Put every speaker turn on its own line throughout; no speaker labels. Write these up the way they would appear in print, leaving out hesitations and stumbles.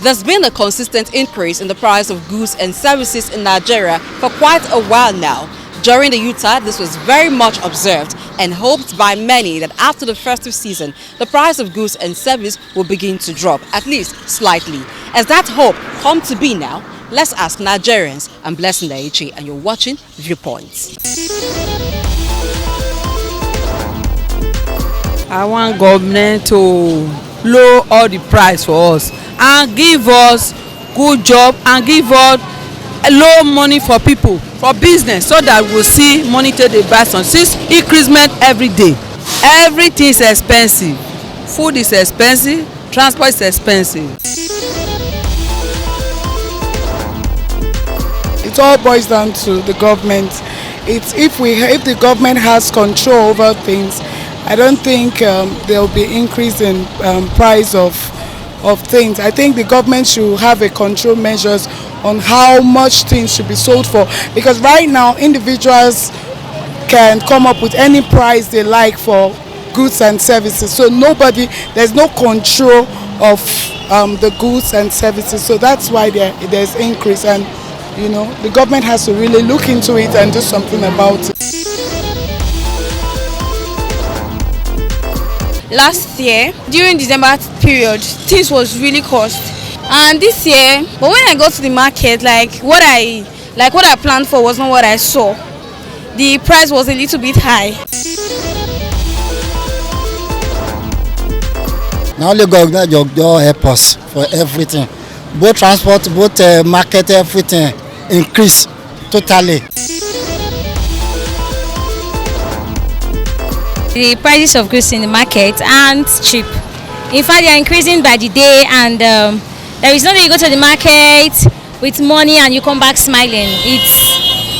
There's been a consistent increase in the price of goods and services in Nigeria for quite a while now. During the Utah, this was very much observed and hoped by many that after the festive season, the price of goods and service will begin to drop, at least slightly. Has that hope come to be now? Let's ask Nigerians. I'm Blessing Daichi and you're watching Viewpoints.
I want government to lower all the price for us and give us good job and give us low money for people, for business, so that we'll see money to the buy some. Since increment every day, everything is expensive. Food is expensive, transport is expensive.
It all boils down to the government. It's if the government has control over things, I don't think there will be increase in price of things. I think the government should have a control measures on how much things should be sold for, because right now individuals can come up with any price they like for goods and services. So there's no control of the goods and services. So that's why there's increase, and the government has to really look into it and do something about it.
Last year, during December period, things was really cost. And this year, but when I got to the market, what I planned for was not what I saw. The price was a little bit high.
Now only government just help us for everything. Both transport, both market, everything increase totally.
The prices of goods in the market aren't cheap. In fact, they are increasing by the day, and there is no way you go to the market with money and you come back smiling.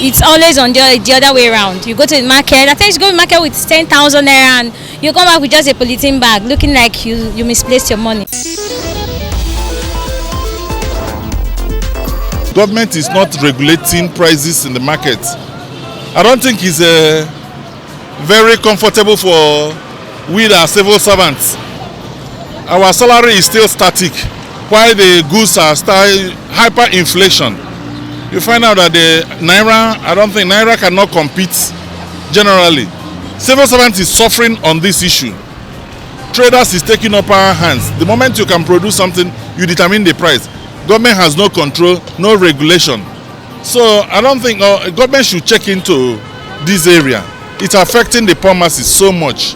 It's always on the other way around. You go to the market, at least you go to the market with 10,000 naira and you come back with just a polythene bag, looking like you misplaced your money.
Government is not regulating prices in the market. I don't think it's very comfortable for we as civil servants. Our salary is still static, while the goods are still hyperinflation. You find out that the Naira, I don't think Naira cannot compete generally. Civil servants is suffering on this issue. Traders is taking up our hands. The moment you can produce something, you determine the price. Government has no control, no regulation. So I don't think government should check into this area. It's affecting the poor masses so much.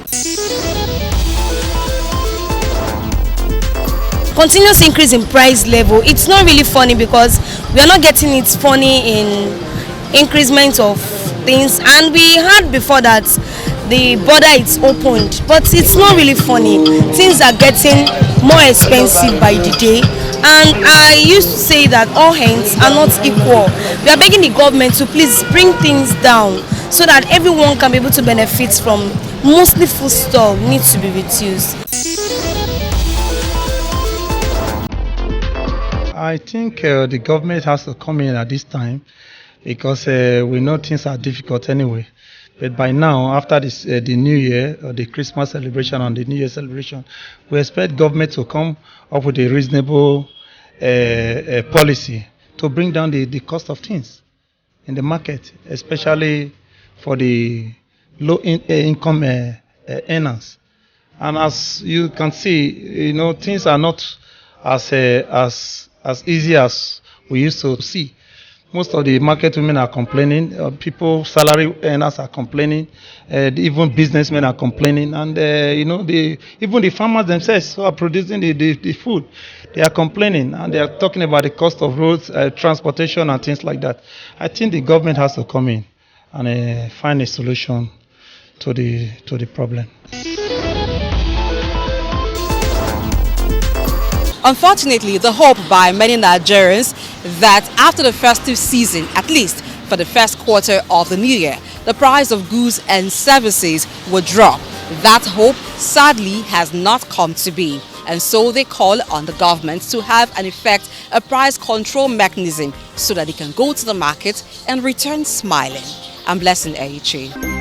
Continuous increase in price level, it's not really funny because we are not getting it funny in increment of things, and we heard before that the border is opened, but it's not really funny. Things are getting more expensive by the day, and I used to say that all hands are not equal. We are begging the government to please bring things down so that everyone can be able to benefit from. Mostly food stuff needs to be reduced.
I think the government has to come in at this time because we know things are difficult anyway. But by now, after this, the New Year, or the Christmas celebration and the New Year celebration, we expect government to come up with a reasonable policy to bring down the cost of things in the market, especially for the low-income earners. And as you can see, things are not as easy as we used to see. Most of the market women are complaining, salary earners are complaining, even businessmen are complaining, and even the farmers themselves who are producing the food, they are complaining, and they are talking about the cost of roads, transportation, and things like that. I think the government has to come in and find a solution to the problem.
Unfortunately, the hope by many Nigerians that after the festive season, at least for the first quarter of the new year, the price of goods and services will drop. That hope sadly has not come to be. And so they call on the government to have a price control mechanism so that they can go to the market and return smiling. I'm Blessing Aichi.